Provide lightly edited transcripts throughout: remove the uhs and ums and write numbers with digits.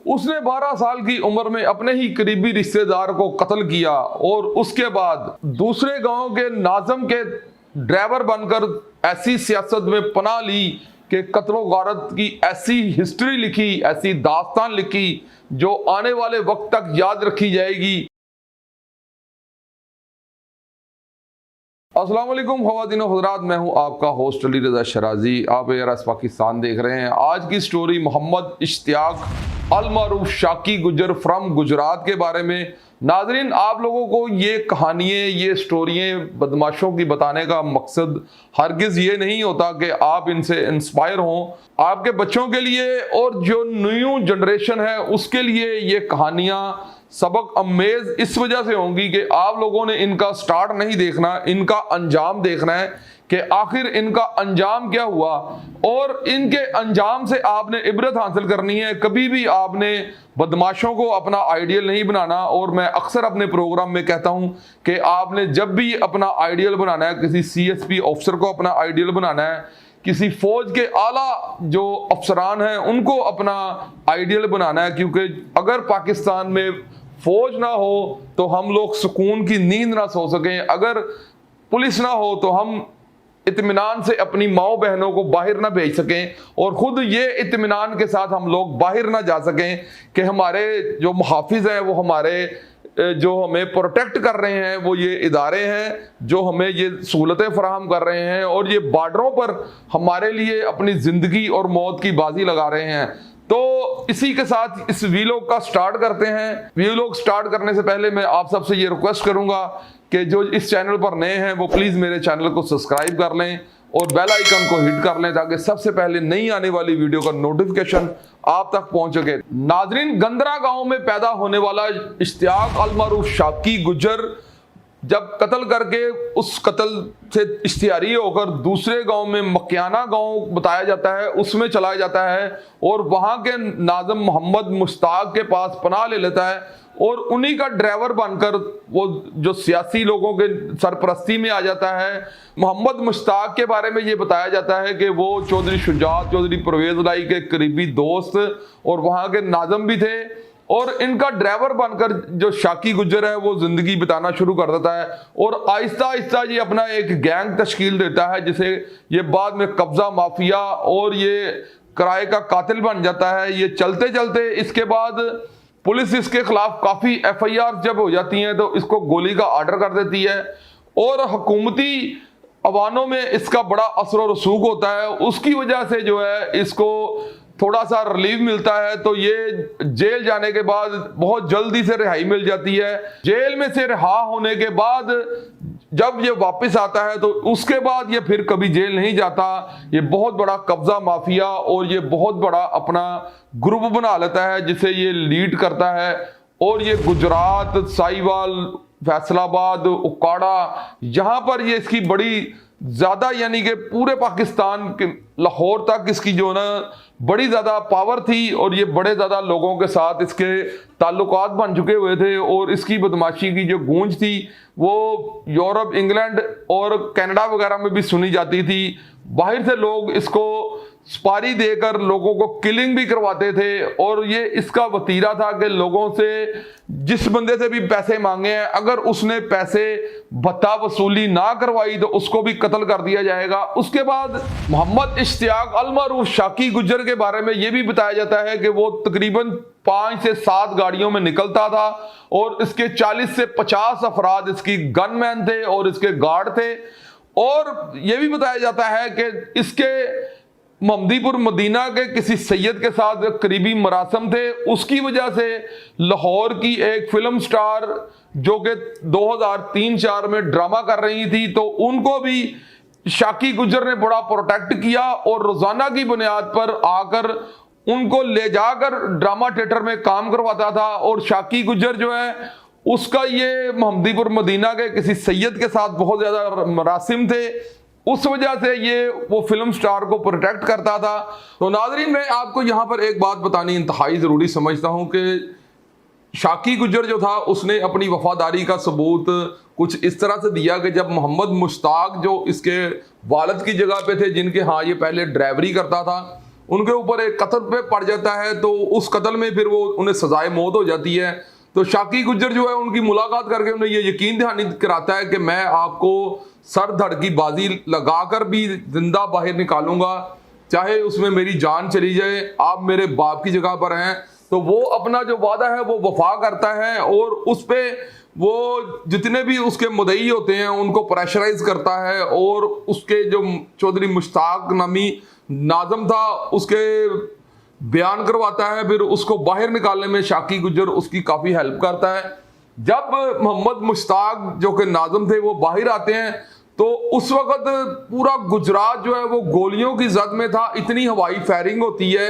उसने 12 साल की उम्र में अपने ही करीबी रिश्तेदार को कत्ल किया और उसके बाद दूसरे गांव के नाज़म के ड्राइवर बनकर ऐसी सियासत में पनाह ली कि कत्लो गारत की ऐसी हिस्ट्री लिखी, ऐसी दास्तान लिखी जो आने वाले वक्त तक याद रखी जाएगी। अस्सलाम वालेकुम ख़वातीन व हज़रात, मैं हूं आपका होस्ट अली रज़ा शराजी। आप ARS पाकिस्तान देख रहे हैं। आज की स्टोरी मोहम्मद इश्तियाक अल मारूफ शाकी गुजर फ्रॉम गुजरात के बारे में। नाजरीन, आप लोगों को ये कहानियाँ, ये स्टोरियाँ बदमाशों की बताने का मकसद हरगिज़ ये नहीं होता कि आप इनसे इंस्पायर हों। आपके बच्चों के लिए और जो न्यू जनरेशन है उसके लिए ये कहानियाँ सबक अमेज इस वजह से होंगी कि आप लोगों ने इनका स्टार्ट नहीं देखना, इनका अंजाम देखना है कि आखिर इनका अंजाम क्या हुआ और इनके अंजाम से आपने इबरत हासिल करनी है। कभी भी आपने बदमाशों को अपना आइडियल नहीं बनाना। और मैं अक्सर अपने प्रोग्राम में कहता हूं कि आपने जब भी अपना आइडियल बनाना है, किसी CSP ऑफिसर को अपना आइडियल बनाना है, किसी फौज के आला जो अफसरान हैं उनको अपना आइडियल बनाना है, क्योंकि अगर पाकिस्तान में फौज ना हो तो हम लोग सुकून की नींद ना सो सकें, अगर पुलिस ना हो तो हम इत्मीनान से अपनी माओ बहनों को बाहर ना भेज सकें और ख़ुद ये इत्मीनान के साथ हम लोग बाहर ना जा सकें कि हमारे जो मुहाफिज हैं, वो हमारे जो हमें प्रोटेक्ट कर रहे हैं, वो ये इदारे हैं जो हमें ये सहूलतें फराहम कर रहे हैं और ये बॉर्डरों पर हमारे लिए अपनी ज़िंदगी और मौत की बाजी लगा रहे हैं। तो इसी के साथ इस वीलॉग का स्टार्ट करते हैं। वीलॉग स्टार्ट करने से पहले मैं आप सबसे ये रिक्वेस्ट करूंगा कि जो इस चैनल पर नए हैं वो प्लीज़ मेरे चैनल को सब्सक्राइब कर लें और बेल आइकन को हिट कर लें ताकि सबसे पहले नई आने वाली वीडियो का नोटिफिकेशन आप तक पहुंच सके। नाजरीन, गंदरा गांव में पैदा होने वाला इश्तियाक अल मारूफ शाकी गुजर जब कत्ल करके उस कत्ल से इश्तियारी होकर दूसरे गांव में मकियाना गांव बताया जाता है, उसमें चलाया जाता है और वहां के नाज़म मोहम्मद मुश्ताक के पास पनाह ले लेता है और उन्हीं का ड्राइवर बनकर वो जो सियासी लोगों के सरपरस्ती में आ जाता है। मोहम्मद मुश्ताक के बारे में ये बताया जाता है कि वो चौधरी शुजात, चौधरी परवेज़ लाई के करीबी दोस्त और वहाँ के नाज़म भी थे और इनका ड्राइवर बनकर जो शाकी गुजर है वो ज़िंदगी बिताना शुरू कर देता है और आहिस्ता आहिस्ता ये अपना एक गैंग तश्कील देता है जिसे ये बाद में कब्ज़ा माफिया और ये किराए का कातिल बन जाता है। ये चलते चलते इसके बाद पुलिस इसके खिलाफ काफ़ी FIR जब हो जाती हैं तो इसको गोली का आर्डर कर देती है और हुकूमती अवानों में इसका बड़ा असर और रसूख होता है। उसकी वजह से जो है इसको थोड़ा सा रिलीफ मिलता है तो ये जेल जाने के बाद बहुत जल्दी से रिहाई मिल जाती है। जेल में से रिहा होने के बाद जब ये वापस आता है तो उसके बाद ये फिर कभी जेल नहीं जाता। ये बहुत बड़ा कब्जा माफिया और ये बहुत बड़ा अपना ग्रुप बना लेता है जिसे ये लीड करता है और ये गुजरात, साहिवाल, फैसलाबाद, उकाड़ा, यहाँ पर ये इसकी बड़ी ज़्यादा यानी कि पूरे पाकिस्तान के लाहौर तक इसकी जो ना बड़ी ज़्यादा पावर थी और ये बड़े ज़्यादा लोगों के साथ इसके ताल्लुकात बन चुके हुए थे और इसकी बदमाशी की जो गूंज थी वो यूरोप, इंग्लैंड और कनाडा वगैरह में भी सुनी जाती थी। बाहर से लोग इसको सुपारी देकर लोगों को किलिंग भी करवाते थे और ये इसका वतीरा था कि लोगों से जिस बंदे से भी पैसे मांगे हैं, अगर उसने पैसे भत्ता वसूली ना करवाई तो उसको भी कत्ल कर दिया जाएगा। उसके बाद मोहम्मद इश्तियाक अल मारूफ शाकी गुजर के बारे में यह भी बताया जाता है कि वो तकरीबन 5 से 7 गाड़ियों में निकलता था और इसके 40 से 50 अफराद इसकी गनमैन थे और इसके गार्ड थे। और यह भी बताया जाता है कि इसके महमदीपुर मदीना के किसी सैयद के साथ करीबी मरासम थे। उसकी वजह से लाहौर की एक फिल्म स्टार जो कि 2003-4 में ड्रामा कर रही थी तो उनको भी शाकी गुजर ने बड़ा प्रोटेक्ट किया और रोजाना की बुनियाद पर आकर उनको ले जाकर ड्रामा थिएटर में काम करवाता था। और शाकी गुजर जो है उसका ये महमदीपुर मदीना के किसी सैयद के साथ बहुत ज्यादा मरासिम थे, उस वजह से ये वो फिल्म स्टार को प्रोटेक्ट करता था। तो नाजरीन, मैं आपको यहाँ पर एक बात बतानी इंतहाई ज़रूरी समझता हूँ कि शाकी गुजर जो था उसने अपनी वफादारी का सबूत कुछ इस तरह से दिया कि जब मोहम्मद मुश्ताक जो इसके वालिद की जगह पे थे, जिनके हाँ ये पहले ड्राइवरी करता था, उनके ऊपर एक कत्ल पे पड़ जाता है, तो उस कत्ल में फिर वो उन्हें सजाए मौत हो जाती है। तो शाकी गुज्जर जो है उनकी मुलाकात करके उन्हें ये यकीन दहानी कराता है कि मैं आपको सर धड़ की बाजी लगाकर भी जिंदा बाहर निकालूंगा, चाहे उसमें मेरी जान चली जाए, आप मेरे बाप की जगह पर हैं। तो वो अपना जो वादा है वो वफा करता है और उस पे वो जितने भी उसके मुदई होते हैं उनको प्रेशराइज करता है, और उसके जो चौधरी मुश्ताक नामी नाज़म था उसके बयान करवाता है, फिर उसको बाहर निकालने में शाकी गुज्जर उसकी काफ़ी हेल्प करता है। जब मोहम्मद मुश्ताक जो कि नाज़म थे वो बाहर आते हैं तो उस वक़्त पूरा गुजरात जो है वो गोलियों की जद में था, इतनी हवाई फायरिंग होती है,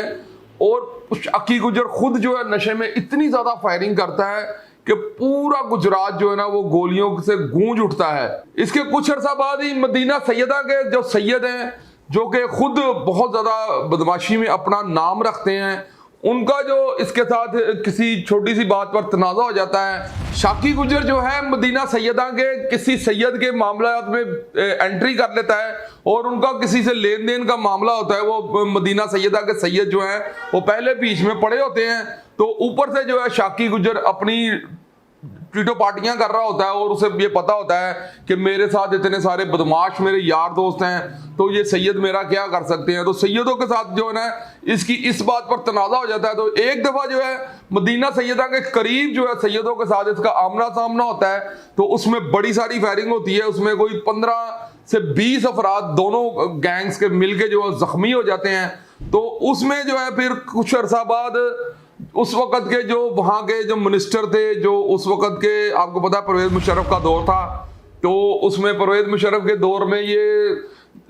और शाकी गुज्जर खुद जो है नशे में इतनी ज़्यादा फायरिंग करता है कि पूरा गुजरात जो है ना वो गोलियों से गूंज उठता है। इसके कुछ अर्सा बाद ही मदीना सैयदा के जो सैयद हैं, जो कि खुद बहुत ज़्यादा बदमाशी में अपना नाम रखते हैं, उनका जो इसके साथ किसी छोटी सी बात पर तनाज़ा हो जाता है। शाकी गुज्जर जो है मदीना सैयदा के किसी सैयद के मामलात में एंट्री कर लेता है, और उनका किसी से लेन देन का मामला होता है। वो मदीना सैयदा के सैयद जो हैं वो पहले बीच में पड़े होते हैं, तो ऊपर से जो है शाकी गुज्जर अपनी ट्वीटो पार्टियां कर रहा होता है, और उसे ये पता होता है कि मेरे साथ इतने सारे बदमाश मेरे यार दोस्त हैं, तो ये सैयद मेरा क्या कर सकते हैं। तो सैयदों के साथ जो है ना इसकी इस बात पर तनाज़ा हो जाता है। तो एक दफ़ा जो है मदीना सैयदा के करीब जो है सैयदों के साथ इसका आमना सामना होता है, तो उसमें बड़ी सारी फायरिंग होती है। उसमें कोई 15 से 20 अफराद दोनों गैंग्स के मिलके जो जख्मी हो जाते हैं। तो उसमें जो है फिर कुछ अरसा बाद उस वक़्त के जो वहाँ के जो मिनिस्टर थे, जो उस वक़्त के आपको पता है परवेज़ मुशर्रफ का दौर था, तो उसमें परवेज़ मुशर्रफ के दौर में ये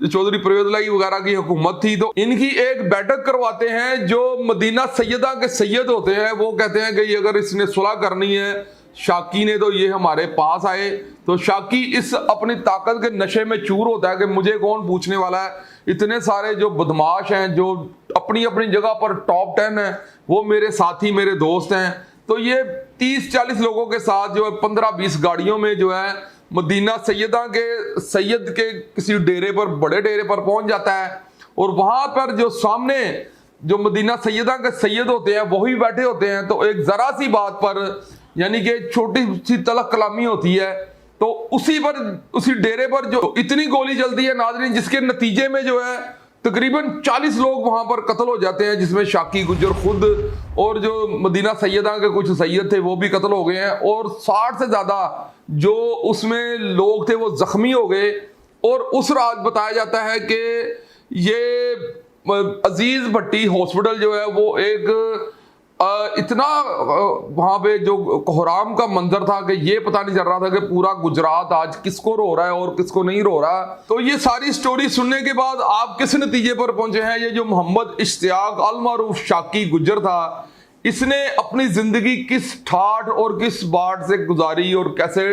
चौधरी परवेज़ लाई वगैरह की हुकूमत थी। तो इनकी एक बैठक करवाते हैं। जो मदीना सैयदा के सैयद होते हैं वो कहते हैं कि अगर इसने सुलह करनी है शाकी ने तो ये हमारे पास आए। तो शाकी इस अपनी ताकत के नशे में चूर होता है कि मुझे कौन पूछने वाला है, इतने सारे जो बदमाश हैं जो अपनी अपनी जगह पर टॉप 10 हैं वो मेरे साथी मेरे दोस्त हैं। तो ये 30-40 लोगों के साथ जो है 15-20 गाड़ियों में जो है मदीना सैयदा के सैयद के किसी डेरे पर, बड़े डेरे पर पहुंच जाता है, और वहां पर जो सामने जो मदीना सैयदा के सैयद होते हैं वही बैठे होते हैं। तो एक जरा सी बात पर यानी कि छोटी सी तलक कलामी होती है, तो उसी डेरे पर जो इतनी गोली चलती है नाज़रीन, जिसके नतीजे में जो है तकरीबन 40 लोग वहां पर कत्ल हो जाते हैं, जिसमें शाकी गुज्जर खुद और जो मदीना सैयदा के कुछ सैयद थे वो भी कत्ल हो गए हैं, और 60 से ज़्यादा जो उसमें लोग थे वो जख्मी हो गए। और उस रात बताया जाता है कि ये अजीज भट्टी हॉस्पिटल जो है वो एक इतना वहां पे जो कोहराम का मंजर था कि ये पता नहीं चल रहा था कि पूरा गुजरात आज किसको रो रहा है और किसको नहीं रो रहा। तो ये सारी स्टोरी सुनने के बाद आप किस नतीजे पर पहुंचे हैं? ये जो मोहम्मद इश्तियाक अल मारूफ शाकी गुज्जर था, इसने अपनी जिंदगी किस ठाठ और किस बाट से गुजारी और कैसे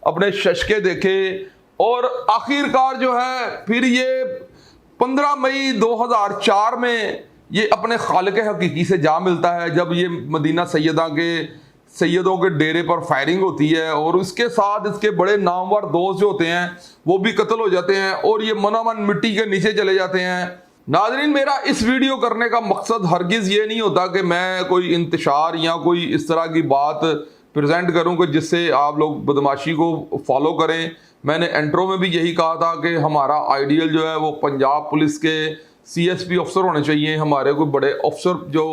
अपने शशके देखे, और आखिरकार जो है फिर ये 15 मई 2004 में ये अपने खालिक हकीकी से जा मिलता है, जब ये मदीना सैयदा के सैयदों के डेरे पर फायरिंग होती है, और उसके साथ इसके बड़े नामवर दोस्त जो होते हैं वो भी कत्ल हो जाते हैं, और ये मनोमन मिट्टी के नीचे चले जाते हैं। नाज़रीन, मेरा इस वीडियो करने का मकसद हरगिज़ ये नहीं होता कि मैं कोई इंतशार या कोई इस तरह की बात प्रेजेंट करूं कि जिससे आप लोग बदमाशी को फॉलो करें। मैंने इंट्रो में भी यही कहा था कि हमारा आइडियल जो है वो पंजाब पुलिस के CSP अफसर होने चाहिए, हमारे कोई बड़े अफसर जो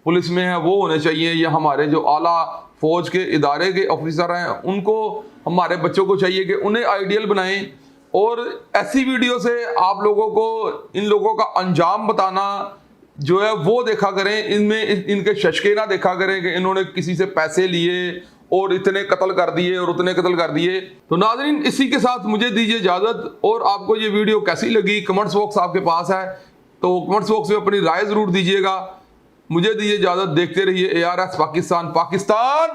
पुलिस में हैं वो होने चाहिए, या हमारे जो आला फौज के इदारे के ऑफिसर हैं उनको, हमारे बच्चों को चाहिए कि उन्हें आइडियल बनाएं। और ऐसी वीडियो से आप लोगों को इन लोगों का अंजाम बताना जो है वो देखा करें, इनमें इनके शशके ना देखा करें कि इन्होंने किसी से पैसे लिए और इतने कत्ल कर दिए और उतने कत्ल कर दिए। तो नाज़रीन, इसी के साथ मुझे दीजिए इजाज़त, और आपको ये वीडियो कैसी लगी कमेंट्स बॉक्स आपके पास है, तो कमेंट्स बॉक्स में अपनी राय ज़रूर दीजिएगा। मुझे दीजिए इजाज़त, देखते रहिए ARS पाकिस्तान।